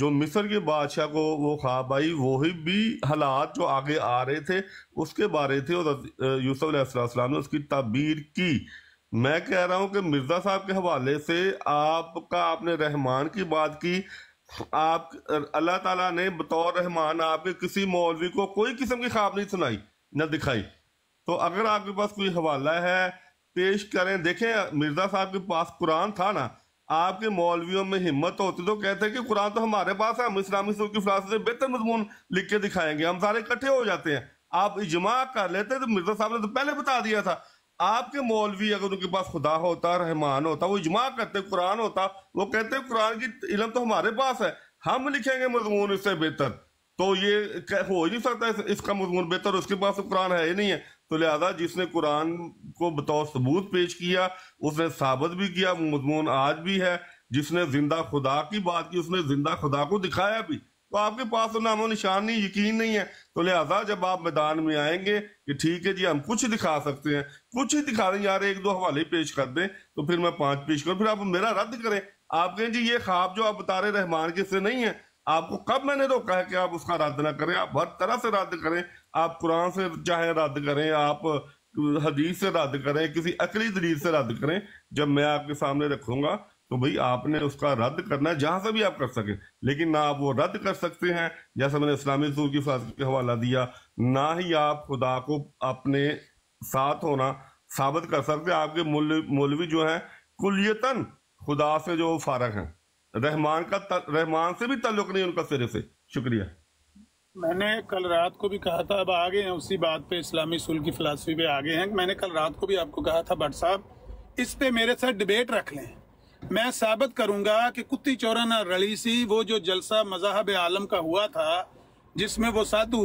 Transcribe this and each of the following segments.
جو مصر کے بادشاہ کو وہ خواب آئی وہی بھی حالات جو آگے آ رہے تھے اس کے بارے تھے، اور یوسف علیہ السلام نے اس کی تعبیر کی۔ میں کہہ رہا ہوں کہ مرزا صاحب کے حوالے سے آپ نے رحمان کی بات کی، اللہ تعالیٰ نے بطور رحمان آپ کے کسی مولوی کو کوئی قسم کی خواب نہیں سنائی نہ دکھائی۔ تو اگر آپ کے پاس کوئی حوالہ ہے پیش کریں۔ دیکھیں مرزا صاحب کے پاس قرآن تھا نا، آپ کے مولویوں میں ہمت ہوتی تو کہتے کہ قرآن تو ہمارے پاس ہے، ہم اسلامی اصول کی فلسفے سے بہتر مضمون لکھ کے دکھائیں گے، ہم سارے اکٹھے ہو جاتے ہیں۔ آپ اجماع کر لیتے تو مرزا صاحب نے تو پہلے بتا دیا تھا۔ آپ کے مولوی اگر ان کے پاس خدا ہوتا، رحمان ہوتا، وہ اجماع کرتے، قرآن ہوتا، وہ کہتے قرآن کی علم تو ہمارے پاس ہے، ہم لکھیں گے مضمون اس سے بہتر۔ تو یہ ہو ہی نہیں سکتا اس کا مضمون بہتر، اس کے پاس تو قرآن ہے ہی نہیں ہے۔ تو لہذا جس نے قرآن کو بطور ثبوت پیش کیا اس نے ثابت بھی کیا، وہ مضمون آج بھی ہے۔ جس نے زندہ خدا کی بات کی اس نے زندہ خدا کو دکھایا بھی۔ تو آپ کے پاس تو نام و نشان نہیں، یقین نہیں ہے۔ تو لہذا جب آپ میدان میں آئیں گے کہ ٹھیک ہے جی ہم کچھ دکھا سکتے ہیں، کچھ ہی دکھا دیں یار، ایک دو حوالے پیش کر دیں تو پھر میں 5 پیش کروں، پھر آپ میرا رد کریں۔ آپ کہیں جی یہ خواب جو آپ بتا رہے رحمان کے سے نہیں ہے، آپ کو کب میں نے روکا ہے کہ آپ اس کا رد نہ کریں؟ آپ ہر طرح سے رد کریں، آپ قرآن سے چاہے رد کریں، آپ حدیث سے رد کریں، کسی عقلی دلیل سے رد کریں۔ جب میں آپ کے سامنے رکھوں گا تو بھئی آپ نے اس کا رد کرنا ہے جہاں سے بھی آپ کر سکیں، لیکن نہ آپ وہ رد کر سکتے ہیں جیسا میں نے اسلامی اصول کی فلسفے کے حوالہ دیا، نہ ہی آپ خدا کو اپنے ساتھ ہونا ثابت کر سکتے۔ آپ کے مولوی جو ہیں کلیتاً خدا سے جو فارغ ہیں، رحمان سے بھی تعلق نہیں ان کا سرے سے۔ شکریہ۔ میں نے کل رات کو بھی کہا تھا، اب آگے ہیں اسی بات پہ، اسلامی اصول کی فلسفی پہ آگے ہیں۔ میں نے کل رات کو بھی آپ کو کہا تھا بٹ صاحب اس پہ میرے ساتھ ڈیبیٹ رکھ لیں، میں ثابت کروں گا کہ کتی چورا رلی سی وہ جو جلسہ مذاہب عالم کا ہوا تھا جس میں وہ سادھو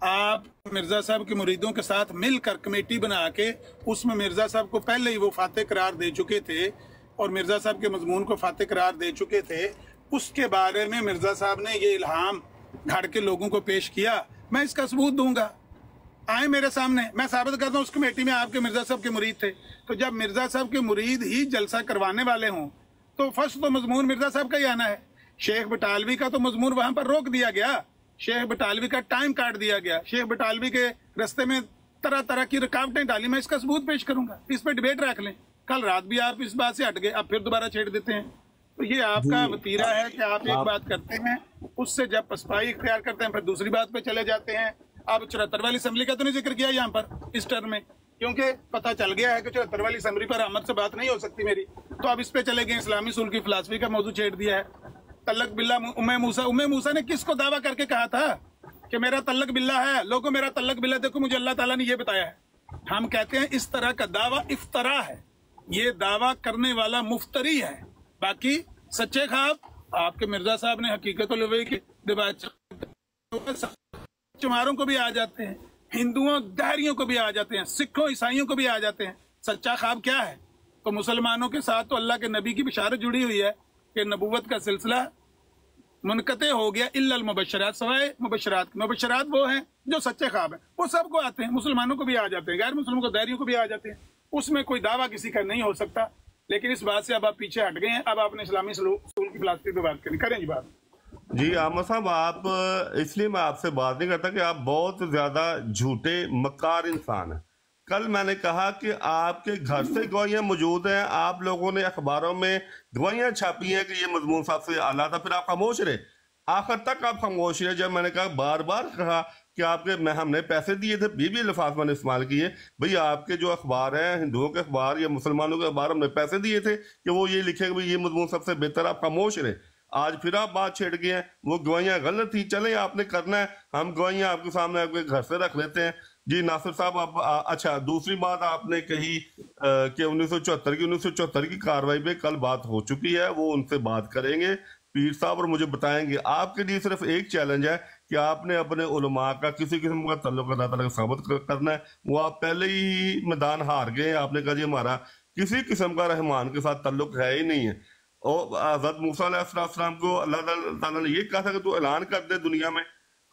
آپ مرزا صاحب کے مریدوں کے ساتھ مل کر کمیٹی بنا کے اس میں مرزا صاحب کو پہلے ہی وہ فاتح قرار دے چکے تھے اور مرزا صاحب کے مضمون کو فاتح قرار دے چکے تھے، اس کے بارے میں مرزا صاحب نے یہ الہام گھڑ کے لوگوں کو پیش کیا۔ میں اس کا ثبوت دوں گا، آئیں میرے سامنے، میں ثابت کرتا ہوں اس کمیٹی میں آپ کے مرزا صاحب کے مرید تھے۔ تو جب مرزا صاحب کے مرید ہی جلسہ کروانے والے ہوں تو فرسٹ تو مضمون مرزا صاحب کا ہی آنا ہے۔ شیخ بٹالوی کا تو مضمون وہاں پر روک دیا گیا، شیخ بٹالوی کا ٹائم کاٹ دیا گیا، شیخ بٹالوی کے رستے میں طرح طرح کی رکاوٹیں ڈالی۔ میں اس کا ثبوت پیش کروں گا، اس پہ ڈیبیٹ رکھ لیں۔ کل رات بھی آپ اس بات سے ہٹ گئے، اب پھر دوبارہ چھیڑ دیتے ہیں۔ تو یہ آپ کا وتیرہ ہے کہ آپ ایک بات کرتے ہیں، اس سے جب پسپائی اختیار کرتے ہیں پھر دوسری بات پہ چلے جاتے ہیں۔ اب 74 والی اسمبلی کا تو نہیں ذکر کیا یہاں پر اس ٹرم میں، کیونکہ پتہ چل گیا ہے کہ 74 والی اسمبلی پر احمد سے بات نہیں ہو سکتی میری، تو اب اس پہ چلے گئے، اسلامی اصول کی فلسفی کا موضوع چھیڑ دیا ہے۔ تعلق باللہ ام موسیٰ نے کس کو دعویٰ کر کے کہا تھا کہ میرا تعلق باللہ ہے؟ لوگوں میرا تعلق باللہ دیکھو، مجھے اللہ تعالیٰ نے یہ بتایا ہے۔ ہم کہتے ہیں اس طرح کا دعویٰ افطرا ہے، یہ دعویٰ کرنے والا مفتری ہے۔ باقی سچے خواب آپ کے مرزا صاحب نے حقیقت الوحی کی چماروں کو بھی آ جاتے ہیں، ہندوؤں دہریوں کو بھی آ جاتے ہیں، سکھوں عیسائیوں کو بھی آ جاتے ہیں۔ سچا خواب کیا ہے؟ تو مسلمانوں کے ساتھ تو اللہ کے نبی کی بشارت جڑی ہوئی ہے کہ نبوت کا سلسلہ منقطع ہو گیا الا المبشرات، سوائے مبشرات۔ مبشرات وہ ہیں جو سچے خواب ہیں، وہ سب کو آتے ہیں، مسلمانوں کو بھی آ جاتے ہیں، غیر مسلموں کو دہریوں کو بھی آ جاتے ہیں۔ اس میں کوئی دعویٰ کسی کا نہیں ہو سکتا، لیکن اس بات سے اب آپ پیچھے ہٹ گئے ہیں۔ اب آپ نے اسلامی اصول کی فلسفی پہ بات کریں جی بات۔ جی احمد صاحب، آپ اس لیے میں آپ سے بات نہیں کرتا کہ آپ بہت زیادہ جھوٹے مکار انسان ہیں۔ کل میں نے کہا کہ آپ کے گھر سے گواہیاں موجود ہیں، آپ لوگوں نے اخباروں میں گواہیاں چھاپی ہیں کہ یہ مضمون صاحب سے اعلیٰ تھا، پھر آپ خاموش رہے، آخر تک آپ خاموش رہے۔ جب میں نے کہا بار بار کہا کہ آپ کے ہم نے پیسے دیے تھے، بھی الفاظ میں نے استعمال کیے، بھئی آپ کے جو اخبار ہیں، ہندوؤں کے اخبار یا مسلمانوں کے اخبار، ہم نے پیسے دیے تھے کہ وہ یہ لکھے کہ یہ مضمون سب سے بہتر، آپ خاموش رہے۔ آج پھر آپ بات چھیڑ گئے ہیں، وہ گواہیاں غلط تھی، چلیں آپ نے کرنا ہے، ہم گواہیاں آپ کے سامنے آپ کے گھر سے رکھ لیتے ہیں۔ جی ناصر صاحب، آپ اچھا دوسری بات آپ نے کہی کہ 1974 کی کاروائی پہ کل بات ہو چکی ہے، وہ ان سے بات کریں گے پیر صاحب اور مجھے بتائیں گے۔ آپ کے لیے صرف ایک چیلنج ہے کہ آپ نے اپنے علماء کا کسی قسم کا تعلق اللہ تعالیٰ کا ثابت کرنا ہے۔ وہ آپ پہلے ہی میدان ہار گئے، آپ نے کہا جی ہمارا کسی قسم کا رحمان کے ساتھ تعلق ہے ہی نہیں ہے۔ اور حضرت موسیٰ علیہ السلام کو اللہ تعالیٰ نے یہ کہا تھا کہ تو اعلان کر دے دنیا میں،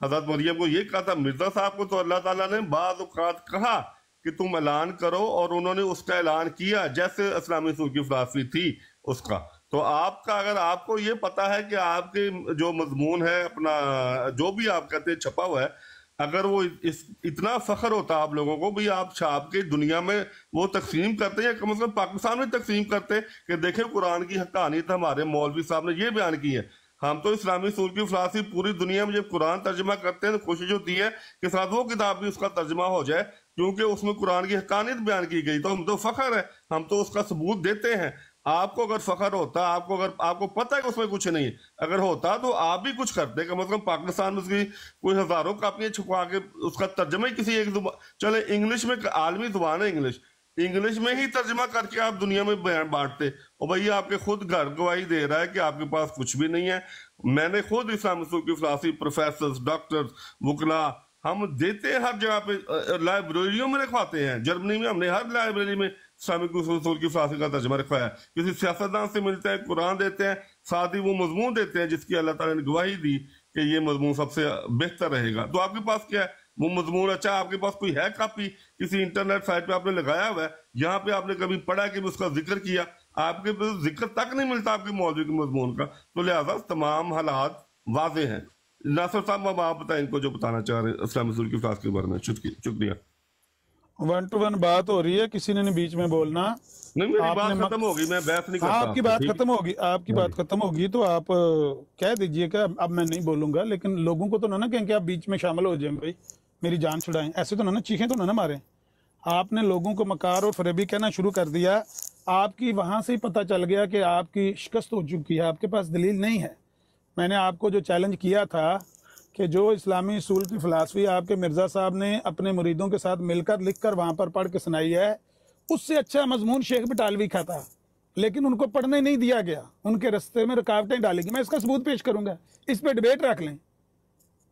حضرت مریم کو یہ کہا تھا، مرزا صاحب کو تو اللہ تعالیٰ نے بعض اوقات کہا کہ تم اعلان کرو، اور انہوں نے اس کا اعلان کیا جیسے اسلامی اصول کی فلسفی تھی اس کا۔ تو آپ کا اگر آپ کو یہ پتا ہے کہ آپ کے جو مضمون ہے اپنا جو بھی آپ کہتے ہیں چھپا ہوا ہے، اگر وہ اتنا فخر ہوتا آپ لوگوں کو بھی آپ چھاپ کے دنیا میں وہ تقسیم کرتے ہیں، کم از کم پاکستان میں تقسیم کرتے کہ دیکھیں قرآن کی حقانیت ہمارے مولوی صاحب نے یہ بیان کی ہے۔ ہم تو اسلامی اصول کی فلسفی پوری دنیا میں جب قرآن ترجمہ کرتے ہیں تو کوشش ہوتی ہے کہ ساتھ وہ کتاب بھی اس کا ترجمہ ہو جائے، کیونکہ اس میں قرآن کی حقانیت بیان کی گئی، تو ہم تو فخر ہے، ہم تو اس کا ثبوت دیتے ہیں۔ آپ کو اگر فخر ہوتا، آپ کو پتہ ہے کہ اس میں کچھ نہیں، اگر ہوتا تو آپ بھی کچھ کرتے، کم از کم پاکستان میں اس کی کوئی ہزاروں کاپیاں چھپوا کے اس کا ترجمہ ہی کسی ایک زبان، چلے انگلش میں عالمی زبان ہے انگلش میں ہی ترجمہ کر کے آپ دنیا میں بانٹتے، اور بھئی آپ کے خود گھر گواہی دے رہا ہے کہ آپ کے پاس کچھ بھی نہیں ہے۔ میں نے خود اسلامی اصول کی فلسفی پروفیسرز، ڈاکٹرز، وکلاء ہم دیتے ہیں ہر جگہ پہ، لائبریریوں میں رکھواتے ہیں، جرمنی میں ہم نے ہر لائبریری میں اسلامی اصول کی فلسفی کا ترجمہ رکھوایا ہے، کسی سیاستدان سے ملتے ہیں، قرآن دیتے ہیں، ساتھ ہی وہ مضمون دیتے ہیں جس کی اللہ تعالیٰ نے گواہی دی کہ یہ مضمون سب سے بہتر رہے گا۔ تو آپ کے پاس کیا ہے وہ مضمون؟ اچھا آپ کے پاس کوئی ہے کاپی کسی انٹرنیٹ سائٹ پہ آپ نے لگایا ہوا ہے، یہاں پہ آپ نے کبھی پڑھا کہ اس کا ذکر کیا؟ آپ کے پاس ذکر تک نہیں ملتا آپ کے مولوی کے مضمون کا، تو لہٰذا تمام حالات واضح ہیں۔ ناصر صاحب آپ بتائیں ان کو جو بتانا چاہ رہے ہیں اسلامی اصول کی فلسفی کے بارے میں۔ شکریہ۔ 1 to 1 بات ہو رہی ہے، کسی نے نہیں بیچ میں بولنا۔ نہیں میری آپ بات نے ختم ہوگی، میں بحث نہیں کرتا۔ آپ کی بات ختم ہوگی، آپ کی بات ختم ہوگی تو آپ کہہ دیجئے کہ اب میں نہیں بولوں گا، لیکن لوگوں کو تو نہ کہیں کہ آپ بیچ میں شامل ہو جائیں، بھائی میری جان چھڑائیں، ایسے تو نہ چیخیں تو نہ ماریں۔ آپ نے لوگوں کو مکار اور فریبی کہنا شروع کر دیا، آپ کی وہاں سے ہی پتہ چل گیا کہ آپ کی شکست ہو چکی ہے، آپ کے پاس دلیل نہیں ہے۔ میں نے آپ کو جو چیلنج کیا تھا کہ جو اسلامی اصول کی فلسفی آپ کے مرزا صاحب نے اپنے مریدوں کے ساتھ مل کر لکھ کر وہاں پر پڑھ کے سنائی ہے، اس سے اچھا مضمون شیخ بٹالوی کا تھا، لیکن ان کو پڑھنے نہیں دیا گیا، ان کے رستے میں رکاوٹیں ڈالی گئی۔ میں اس کا ثبوت پیش کروں گا، اس پہ ڈیبیٹ رکھ لیں۔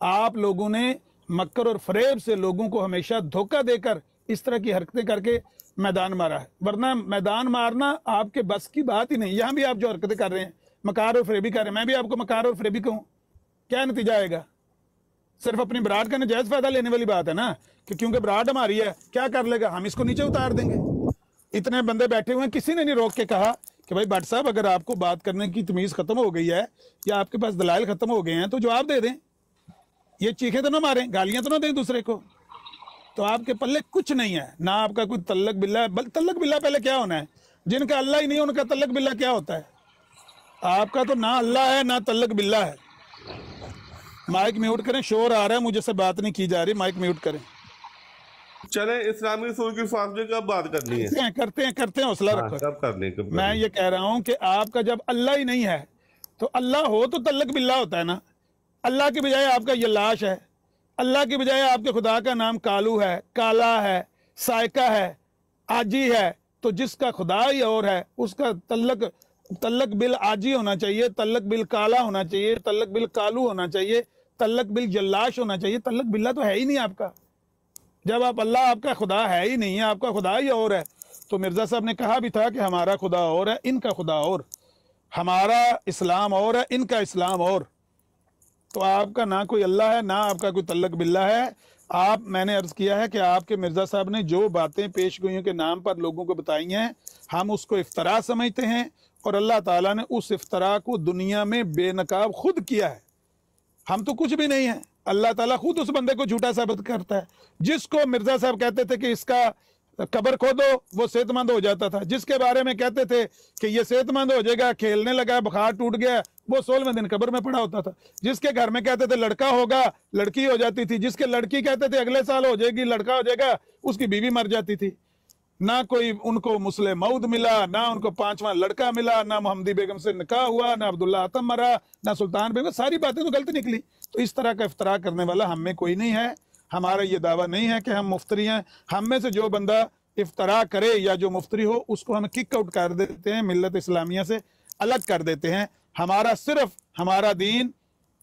آپ لوگوں نے مکر اور فریب سے لوگوں کو ہمیشہ دھوکہ دے کر اس طرح کی حرکتیں کر کے میدان مارا ہے، ورنہ میدان مارنا آپ کے بس کی بات ہی نہیں۔ یہاں بھی آپ جو حرکتیں کر رہے ہیں مکار اور فریبی کر رہے ہیں، میں بھی آپ کو مکار اور فریبی کہوں، کیا نتیجہ آئے گا؟ صرف اپنی براڈ کا نجائز فائدہ لینے والی بات ہے نا، کہ کیونکہ براڈ ہماری ہے کیا کر لے گا، ہم اس کو نیچے اتار دیں گے۔ اتنے بندے بیٹھے ہوئے ہیں، کسی نے نہیں روک کے کہا کہ بھائی بٹ صاحب اگر آپ کو بات کرنے کی تمیز ختم ہو گئی ہے یا آپ کے پاس دلائل ختم ہو گئے ہیں تو جواب دے دیں، یہ چیخیں تو نہ ماریں، گالیاں تو نہ دیں دوسرے کو۔ تو آپ کے پلے کچھ نہیں ہے، نہ آپ کا کوئی تعلق باللہ ہے، بل تعلق باللہ پہلے کیا ہونا ہے؟ جن کا اللہ ہی نہیں ان کا تعلق باللہ کیا ہوتا ہے؟ آپ کا تو نہ اللہ ہے نہ تعلق باللہ ہے۔ مائک میوٹ کریں، شور آ رہا ہے، مجھے سے بات نہیں کی جا رہی، مائک میوٹ کریں۔ چلیں اسلامی اصول کی فلسفی کب بات کرنی ہے؟ کرتے ہیں، حوصلہ رکھو۔ کب کرنی ہے؟ میں یہ کہہ رہا ہوں کہ آپ کا جب اللہ ہی نہیں ہے تو اللہ ہو تو تعلق باللہ ہوتا ہے نا۔ اللہ کی بجائے آپ کا یہ لاش ہے، اللہ کی بجائے آپ کے خدا کا نام کالو ہے، کالا ہے، سائکہ ہے، آجی ہے، تو جس کا خدا ہی اور ہے اس کا تعلق بال آجی ہونا چاہیے، تعلق بال کالا ہونا چاہیے، تعلق بال کالو ہونا چاہیے، تعلق بال جلاش ہونا چاہیے۔ تعلق باللہ تو ہے ہی نہیں آپ کا۔ جب اللہ آپ کا خدا ہے ہی نہیں ہے، آپ کا خدا ہی اور ہے، تو مرزا صاحب نے کہا بھی تھا کہ ہمارا خدا اور ہے، ان کا خدا اور، ہمارا اسلام اور ہے، ان کا اسلام اور۔ تو آپ کا نہ کوئی اللہ ہے نہ آپ کا کوئی تعلق باللہ ہے۔ میں نے عرض کیا ہے کہ آپ کے مرزا صاحب نے جو باتیں پیش گوئیوں کے نام پر لوگوں کو بتائی ہیں، ہم اس کو افتراء سمجھتے ہیں، اور اللہ تعالیٰ نے اس افتراء کو دنیا میں بے نقاب خود کیا ہے۔ ہم تو کچھ بھی نہیں ہیں، اللہ تعالیٰ خود اس بندے کو جھوٹا ثابت کرتا ہے۔ جس کو مرزا صاحب کہتے تھے کہ اس کا قبر کھودو وہ صحت مند ہو جاتا تھا، جس کے بارے میں کہتے تھے کہ یہ صحت مند ہو جائے گا، کھیلنے لگا، بخار ٹوٹ گیا، وہ 16ویں دن قبر میں پڑا ہوتا تھا۔ جس کے گھر میں کہتے تھے لڑکا ہوگا، لڑکی ہو جاتی تھی، جس کے لڑکی کہتے تھے اگلے سال ہو جائے گی، لڑکا ہو جائے گا، اس کی بیوی مر جاتی تھی۔ نہ کوئی ان کو مسلم موعود ملا، نہ ان کو 5واں لڑکا ملا، نہ محمدی بیگم سے نکاح ہوا، نہ عبداللہ آتم مرا، نہ سلطان بیگم، ساری باتیں تو غلط نکلی۔ تو اس طرح کا افتراء کرنے والا ہم میں کوئی نہیں ہے، ہمارا یہ دعویٰ نہیں ہے کہ ہم مفتری ہیں۔ ہم میں سے جو بندہ افتراء کرے یا جو مفتری ہو اس کو ہم کک آؤٹ کر دیتے ہیں، ملت اسلامیہ سے الگ کر دیتے ہیں۔ ہمارا دین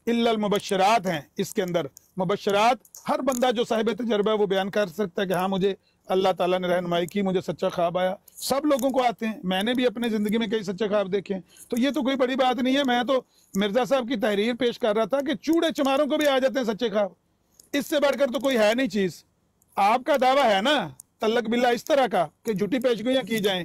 الا المبشرات ہیں، اس کے اندر مبشرات ہر بندہ جو صاحب تجربہ ہے وہ بیان کر سکتا ہے کہ ہاں مجھے اللہ تعالیٰ نے رہنمائی کی، مجھے سچا خواب آیا، سب لوگوں کو آتے ہیں، میں نے بھی اپنے زندگی میں کئی سچے خواب دیکھے ہیں، تو یہ تو کوئی بڑی بات نہیں ہے۔ میں تو مرزا صاحب کی تحریر پیش کر رہا تھا کہ چوڑے چماروں کو بھی آ جاتے ہیں سچے خواب، اس سے بڑھ کر تو کوئی ہے نہیں چیز۔ آپ کا دعویٰ ہے نا تعلق باللہ اس طرح کا کہ جھوٹی پیشگوئیاں کی جائیں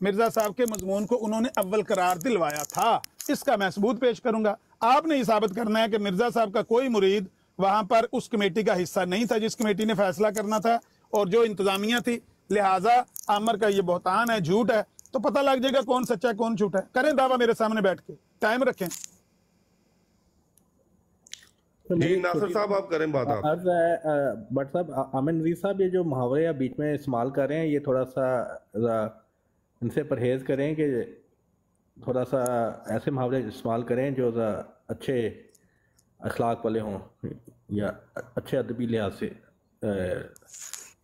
مرزا صاحب کے مضمون کو انہوں نے اول قرار دلوایا تھا، اس کا میں ثبوت پیش کروں گا۔ آپ نے یہ ثابت کرنا ہے کہ مرزا صاحب کا کوئی مرید وہاں پر اس کمیٹی کا حصہ نہیں تھا جس کمیٹی نے فیصلہ کرنا تھا، اور جو انتظامیہ تھی، لہٰذا عامر کا یہ بہتان ہے، جھوٹ ہے، تو پتہ لگ جائے گا کون سچا ہے کون جھوٹا ہے۔ کریں دعویٰ میرے سامنے بیٹھ کے، ٹائم رکھیں۔ جی ناصر صاحب آپ کریں بات۔ آپ عرض ہے بٹ صاحب، عامر نذیر صاحب، یہ جو محاورے آپ بیچ میں استعمال کر رہے ہیں، یہ تھوڑا سا ان سے پرہیز کریں کہ تھوڑا سا ایسے محاورے استعمال کریں جو اچھے اخلاق والے ہوں یا اچھے ادبی لحاظ سے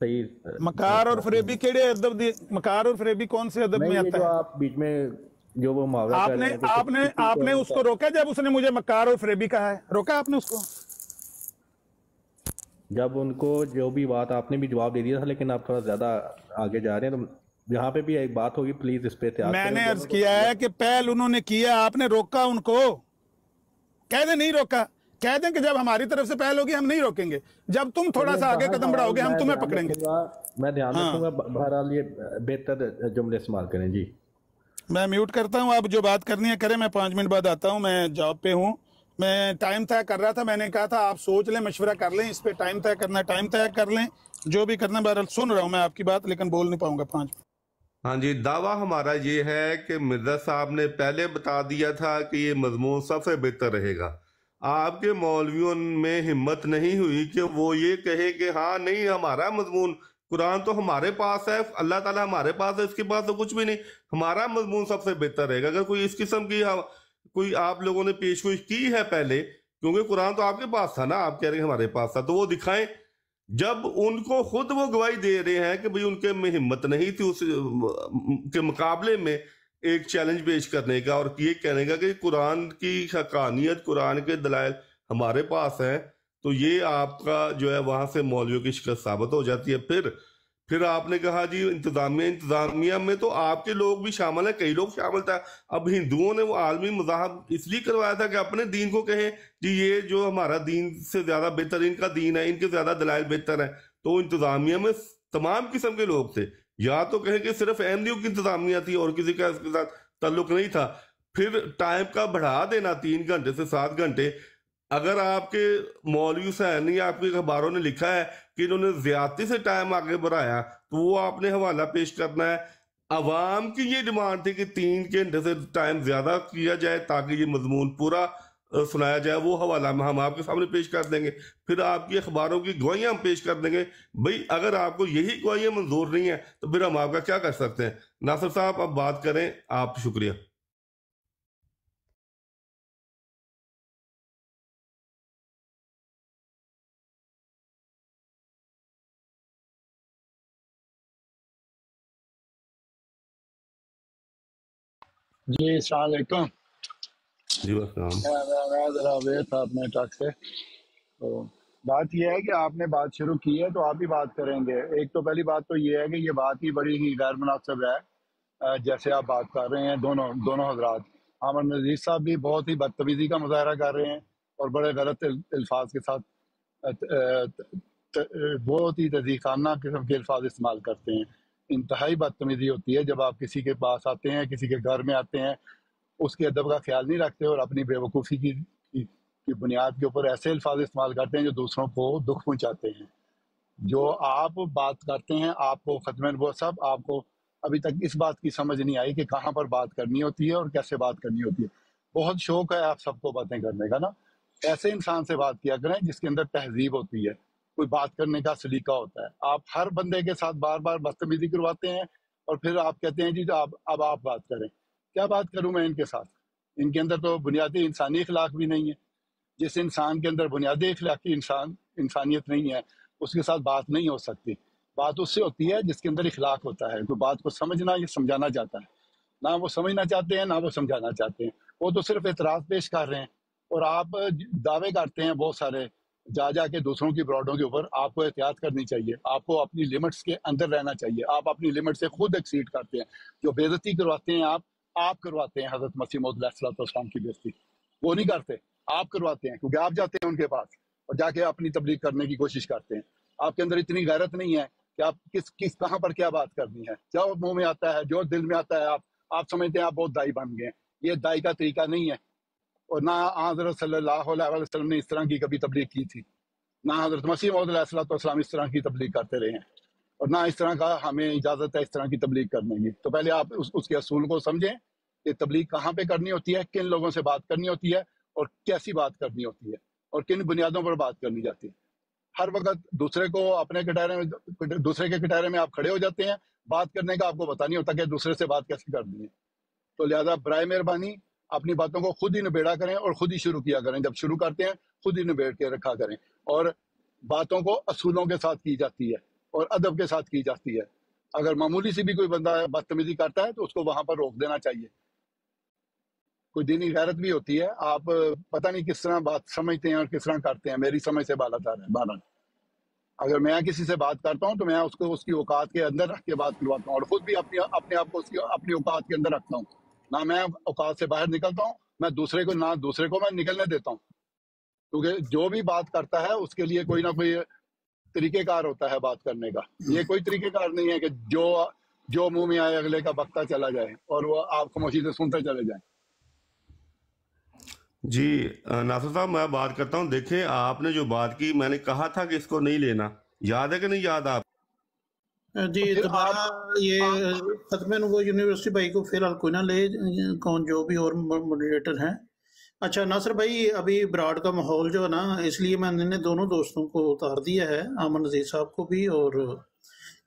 صحیح۔ مکار اور فریبی کیڑے ادب دی؟ مکار اور فریبی کون سے ادب میں آتا جو ہے؟ آپ بیچ میں جو وہ محاورہ کر رہے ہیں، آپ نے اس کو روکا جب اس نے مجھے مکار اور فریبی کہا ہے؟ روکا آپ نے اس کو؟ جب ان کو جو بھی بات آپ نے بھی جواب دے دیا تھا، لیکن آپ تھوڑا زیادہ آگے جا رہے ہیں، تو یہاں پہ بھی ایک بات ہوگی، پلیز اس پہ احتیاط کریں۔ میں نے عرض کیا ہے کہ پہل انہوں نے کیا، آپ نے روکا ان کو؟ کہہ دیں نہیں روکا، کہہ دیں کہ جب ہماری طرف سے پہل ہوگی ہم نہیں روکیں گے، جب تم تھوڑا سا آگے قدم بڑھاؤ گے ہم تمہیں پکڑیں گے۔ میں دھیان رکھوں گا، بہرحال یہ بہتر جملے استعمال کریں۔ جی میں میوٹ کرتا ہوں، آپ جو بات کرنی ہے کریں، میں 5 منٹ بعد آتا ہوں، میں جاب پہ ہوں۔ میں ٹائم طے کر رہا تھا، میں نے کہا تھا آپ سوچ لیں، مشورہ کر لیں، اس پہ ٹائم طے کرنا ہے ٹائم طے کر لیں، جو بھی کرنا ہے۔ بہرحال سن رہا ہوں میں آپ کی بات، لیکن بول نہیں پاؤں گا 5 منٹ۔ ہاں جی، دعویٰ ہمارا یہ ہے کہ مرزا صاحب نے پہلے بتا دیا تھا کہ یہ مضمون سب سے بہتر رہے گا۔ آپ کے مولویوں میں ہمت نہیں ہوئی کہ وہ یہ کہے کہ ہاں نہیں، ہمارا مضمون قرآن تو ہمارے پاس ہے، اللہ تعالیٰ ہمارے پاس ہے، اس کے پاس تو کچھ بھی نہیں، ہمارا مضمون سب سے بہتر رہے گا۔ اگر کوئی اس قسم کی کوئی آپ لوگوں نے پیشگوئی کی ہے پہلے، کیونکہ قرآن تو آپ کے پاس تھا نا، آپ کہہ رہے ہیں ہمارے پاس تھا، تو وہ دکھائیں۔ جب ان کو خود وہ گواہی دے رہے ہیں کہ بھئی ان کے میں ہمت نہیں تھی اس کے مقابلے میں ایک چیلنج پیش کرنے کا اور یہ کہنے کا کہ قرآن کی حقانیت، قرآن کے دلائل ہمارے پاس ہیں، تو یہ آپ کا جو ہے وہاں سے مولویوں کی شکست ثابت ہو جاتی ہے۔ پھر آپ نے کہا جی انتظامیہ میں تو آپ کے لوگ بھی شامل ہیں، کئی لوگ شامل تھا۔ اب ہندوؤں نے وہ عالمی مذاہب اس لیے کروایا تھا کہ اپنے دین کو کہیں جی یہ جو ہمارا دین سے زیادہ بہتر ان کا دین ہے، ان کے زیادہ دلائل بہتر ہیں۔ تو انتظامیہ میں تمام قسم کے لوگ تھے، یا تو کہیں کہ صرف احمدیوں کی انتظامیہ تھی اور کسی کا اس کے ساتھ تعلق نہیں تھا۔ پھر ٹائم کا بڑھا دینا 3 گھنٹے سے 7 گھنٹے۔ اگر آپ کے مولوی حسین یا آپ کے اخباروں نے لکھا ہے کہ انہوں نے زیادتی سے ٹائم آگے بڑھایا، تو وہ آپ نے حوالہ پیش کرنا ہے۔ عوام کی یہ ڈیمانڈ تھی کہ 3 گھنٹے سے ٹائم زیادہ کیا جائے تاکہ یہ مضمون پورا سنایا جائے، وہ حوالہ ہم آپ کے سامنے پیش کر دیں گے۔ پھر آپ کی اخباروں کی گواہیاں ہم پیش کر دیں گے۔ بھئی اگر آپ کو یہی گواہیاں منظور نہیں ہیں تو پھر ہم آپ کا کیا کر سکتے ہیں؟ ناصر صاحب اب بات کریں آپ، شکریہ۔ جی السلام علیکم۔ جی السلام۔ میں ذرا اویئر تھا اپنے ٹاک سے، تو بات یہ ہے کہ آپ نے بات شروع کی ہے تو آپ ہی بات کریں گے۔ ایک تو پہلی بات تو یہ ہے کہ یہ بات ہی بڑی ہی غیر مناسب ہے جیسے آپ بات کر رہے ہیں دونوں حضرات۔ عامر نذیر صاحب بھی بہت ہی بدتمیزی کا مظاہرہ کر رہے ہیں اور بڑے غلط الفاظ کے ساتھ بہت ہی تذیق خانہ قسم کے الفاظ استعمال کرتے ہیں۔ انتہائی بدتمیزی ہوتی ہے جب آپ کسی کے پاس آتے ہیں، کسی کے گھر میں آتے ہیں، اس کے ادب کا خیال نہیں رکھتے اور اپنی بے وقوفی کی بنیاد کے اوپر ایسے الفاظ استعمال کرتے ہیں جو دوسروں کو دکھ پہنچاتے ہیں۔ جو آپ بات کرتے ہیں، آپ کو ختم نبوت صاحب، آپ کو ابھی تک اس بات کی سمجھ نہیں آئی کہ کہاں پر بات کرنی ہوتی ہے اور کیسے بات کرنی ہوتی ہے۔ بہت شوق ہے آپ سب کو باتیں کرنے کا نا، ایسے انسان سے بات کیا کریں جس کے اندر تہذیب ہوتی ہے، کوئی بات کرنے کا سلیقہ ہوتا ہے۔ آپ ہر بندے کے ساتھ بار بار بدتمیزی کرواتے ہیں اور پھر آپ کہتے ہیں جی تو اب آپ بات کریں۔ کیا بات کروں میں ان کے ساتھ؟ ان کے اندر تو بنیادی انسانی اخلاق بھی نہیں ہے۔ جس انسان کے اندر بنیادی اخلاقی انسانیت نہیں ہے اس کے ساتھ بات نہیں ہو سکتی۔ بات اس سے ہوتی ہے جس کے اندر اخلاق ہوتا ہے، کوئی بات کو سمجھنا یا سمجھانا چاہتا ہے۔ نہ وہ سمجھنا چاہتے ہیں نہ وہ سمجھانا چاہتے ہیں، وہ تو صرف اعتراض پیش کر رہے ہیں اور آپ دعوے کرتے ہیں بہت سارے جا کے دوسروں کی براڈوں کے اوپر۔ آپ کو احتیاط کرنی چاہیے، آپ کو اپنی لمٹس کے اندر رہنا چاہیے۔ آپ اپنی لمٹ سے خود ایکسیڈ کرتے ہیں۔ جو بے عزتی کرواتے ہیں آپ کرواتے ہیں حضرت مسیح موعود علیہ السلام کی بے عزتی، وہ نہیں کرتے، آپ کرواتے ہیں، کیونکہ آپ جاتے ہیں ان کے پاس اور جا کے اپنی تبلیغ کرنے کی کوشش کرتے ہیں۔ آپ کے اندر اتنی غیرت نہیں ہے کہ آپ کس کہاں پر کیا بات کرنی ہے. جو منہ میں آتا ہے، جو دل میں آتا ہے، آپ سمجھتے ہیں آپ بہت دائی بن گئے ہیں. یہ دائی کا طریقہ نہیں ہے. اور نہ حضرت صلی اللہ علیہ وسلم نے اس طرح کی کبھی تبلیغ کی تھی، نہ حضرت مسیح موعود علیہ السلام اس طرح کی تبلیغ کرتے رہے ہیں، اور نہ اس طرح کا ہمیں اجازت ہے اس طرح کی تبلیغ کرنے کی. تو پہلے آپ اس کے اصول کو سمجھیں کہ تبلیغ کہاں پہ کرنی ہوتی ہے، کن لوگوں سے بات کرنی ہوتی ہے، اور کیسی بات کرنی ہوتی ہے، اور کن بنیادوں پر بات کرنی جاتی ہے. ہر وقت دوسرے کو اپنے کٹہرے میں، دوسرے کے کٹہرے میں آپ کھڑے ہو جاتے ہیں. بات کرنے کا آپ کو پتہ نہیں ہوتا کہ دوسرے سے بات کیسے کرنی ہے. تو لہذا برائے مہربانی اپنی باتوں کو خود ہی نبیڑا کریں اور خود ہی شروع کیا کریں. جب شروع کرتے ہیں خود ہی نبیڑ کے رکھا کریں. اور باتوں کو اصولوں کے ساتھ کی جاتی ہے اور ادب کے ساتھ کی جاتی ہے. اگر معمولی سی بھی کوئی بندہ بدتمیزی کرتا ہے تو اس کو وہاں پر روک دینا چاہیے. کوئی دینی غیرت بھی ہوتی ہے. آپ پتہ نہیں کس طرح بات سمجھتے ہیں اور کس طرح کرتے ہیں. میری سمجھ سے بالا تر ہے. بہرحال اگر میں کسی سے بات کرتا ہوں تو میں اس کو اس کی اوقات کے اندر رکھ کے بات کرواتا ہوں، اور خود بھی اپنے آپ کو اپنی اوقات کے اندر رکھتا ہوں. نہ میں اوقات سے باہر نکلتا ہوں، نہ دوسرے کو میں نکلنے دیتا ہوں. کیونکہ جو بھی بات کرتا ہے اس کے لیے کوئی نہ کوئی طریقہ کار ہوتا ہے بات کرنے کا. یہ کوئی طریقہ کار نہیں ہے کہ جو منہ میں آئے اگلے کا بکتا چلا جائے اور وہ آپ خاموشی سے سنتے چلے جائیں. جی ناصر صاحب میں بات کرتا ہوں. دیکھیں آپ نے جو بات کی، میں نے کہا تھا کہ اس کو نہیں لینا. یاد ہے کہ نہیں یاد آپ؟ جی دوبارہ یہ ختم نبوت یونیورسٹی بھائی کو فی الحال کوئی نہ لے، کون جو بھی اور ماڈریٹر ہیں. اچھا ناصر بھائی، ابھی براڈ کا ماحول جو ہے نا، اس لیے میں نے دونوں دوستوں کو اتار دیا ہے، امن نذیر صاحب کو بھی، اور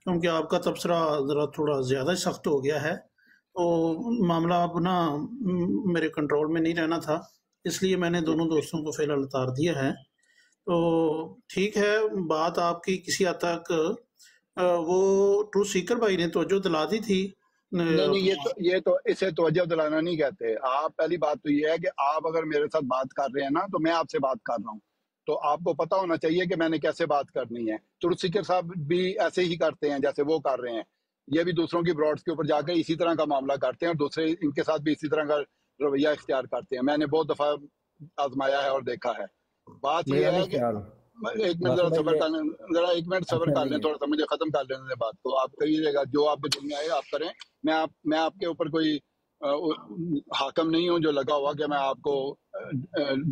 کیونکہ آپ کا تبصرہ ذرا تھوڑا زیادہ سخت ہو گیا ہے تو معاملہ اب نا میرے کنٹرول میں نہیں رہنا تھا، اس لیے میں نے دونوں دوستوں کو فی الحال اتار دیا ہے. تو ٹھیک ہے، بات آپ کی کسی حد تک وہ ٹرو سیکر بھائی نے توجہ دلا دی تھی. نہیں، یہ تو اسے توجہ دلانا نہیں کہتے. آپ پہلی بات تو یہ ہے کہ آپ اگر میرے ساتھ بات کر رہے ہیں نا، تو میں آپ سے بات کر رہا ہوں، تو آپ کو پتا ہونا چاہیے کہ میں نے کیسے بات کرنی ہے. ٹرو سیکر صاحب بھی ایسے ہی کرتے ہیں جیسے وہ کر رہے ہیں. یہ بھی دوسروں کی براڈس کے اوپر جا کے اسی طرح کا معاملہ کرتے ہیں، اور دوسرے ان کے ساتھ بھی اسی طرح کا رویہ اختیار کرتے ہیں. میں نے بہت دفعہ آزمایا ہے اور دیکھا ہے. بات یہ ہے کہ ایک منٹ ایک منٹ صبر کر لیں، تھوڑا سا مجھے ختم کر لینے دیں بات کو. آپ کہیے گا جو آپ کے دل میں آئے آپ کریں. میں آپ کے اوپر کوئی حاکم نہیں ہوں جو لگا ہوا کہ میں آپ کو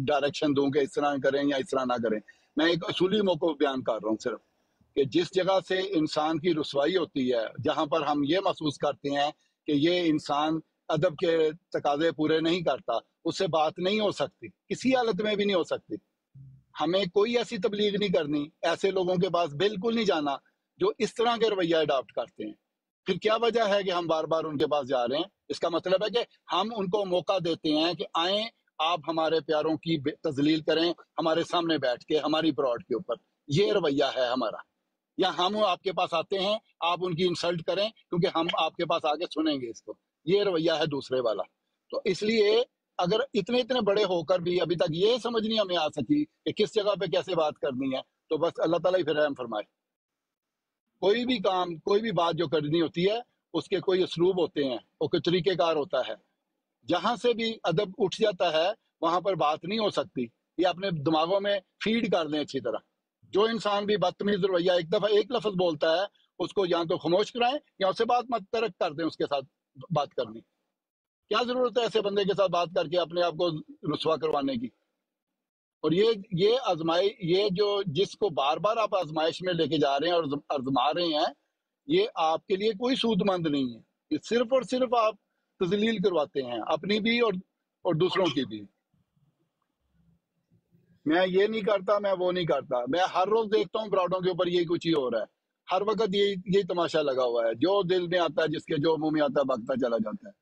ڈائریکشن دوں کہ اس طرح کریں یا اس طرح نہ کریں. میں ایک اصولی موقع بیان کر رہا ہوں صرف، کہ جس جگہ سے انسان کی رسوائی ہوتی ہے، جہاں پر ہم یہ محسوس کرتے ہیں کہ یہ انسان ادب کے تقاضے پورے نہیں کرتا، اس سے بات نہیں ہو سکتی، کسی حالت میں بھی نہیں ہو سکتی. ہمیں کوئی ایسی تبلیغ نہیں کرنی، ایسے لوگوں کے پاس بالکل نہیں جانا جو اس طرح کے رویہ اڈاپٹ کرتے ہیں. پھر کیا وجہ ہے کہ ہم بار بار ان کے پاس جا رہے ہیں؟ اس کا مطلب ہے کہ ہم ان کو موقع دیتے ہیں کہ آئیں آپ ہمارے پیاروں کی تذلیل کریں ہمارے سامنے بیٹھ کے ہماری براڈ کے اوپر. یہ رویہ ہے ہمارا. یا ہم آپ کے پاس آتے ہیں، آپ ان کی انسلٹ کریں کیونکہ ہم آپ کے پاس آگے سنیں گے اس کو. یہ رویہ ہے دوسرے والا. تو اس لیے اگر اتنے بڑے ہو کر بھی ابھی تک یہ سمجھ نہیں ہمیں آ سکی کہ کس جگہ پہ کیسے بات کرنی ہے، تو بس اللہ تعالیٰ ہی پھر رحم فرمائے. کوئی بھی کام، کوئی بھی بات جو کرنی ہوتی ہے اس کے کوئی اسلوب ہوتے ہیں، وہ کوئی طریقہ کار ہوتا ہے. جہاں سے بھی ادب اٹھ جاتا ہے وہاں پر بات نہیں ہو سکتی. یہ اپنے دماغوں میں فیڈ کر دیں اچھی طرح. جو انسان بھی بدتمیز رویہ ایک دفعہ ایک لفظ بولتا ہے، اس کو یا تو خاموش کرائیں یا اس سے بات مت ترک کر دیں. اس کے ساتھ بات کرنی کیا ضرورت ہے ایسے بندے کے ساتھ بات کر کے اپنے آپ کو رسوا کروانے کی؟ اور یہ جو جس کو بار بار آپ آزمائش میں لے کے جا رہے ہیں اور آزما رہے ہیں، یہ آپ کے لیے کوئی سود مند نہیں ہے. یہ صرف اور صرف آپ تذلیل کرواتے ہیں، اپنی بھی اور دوسروں کی بھی. میں یہ نہیں کرتا، میں وہ نہیں کرتا. میں ہر روز دیکھتا ہوں براڈوں کے اوپر یہی کچھ ہی ہو رہا ہے. ہر وقت یہی تماشا لگا ہوا ہے. جو دل میں آتا ہے، جس کے جو منہ میں آتا ہے بھگتا چلا جاتا ہے.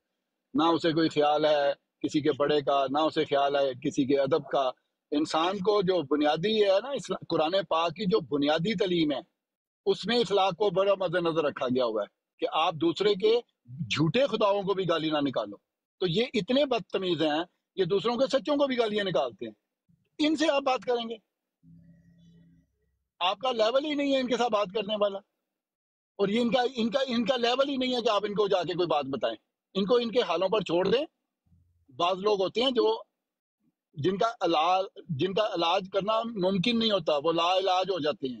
نہ اسے کوئی خیال ہے کسی کے بڑے کا، نہ اسے خیال ہے کسی کے ادب کا. انسان کو جو بنیادی ہے نا، قرآن پاک کی جو بنیادی تعلیم ہے، اس میں اخلاق کو بڑا مد نظر رکھا گیا ہوا ہے کہ آپ دوسرے کے جھوٹے خداؤں کو بھی گالی نہ نکالو. تو یہ اتنے بدتمیز ہیں، یہ دوسروں کے سچوں کو بھی گالیاں نکالتے ہیں. ان سے آپ بات کریں گے؟ آپ کا لیول ہی نہیں ہے ان کے ساتھ بات کرنے والا. اور یہ ان کا لیول ہی نہیں ہے کہ آپ ان کو جا کے کوئی بات بتائیں. ان کو ان کے حالوں پر چھوڑ دیں. بعض لوگ ہوتے ہیں جن کا علاج کرنا ممکن نہیں ہوتا، وہ لا علاج ہو جاتے ہیں.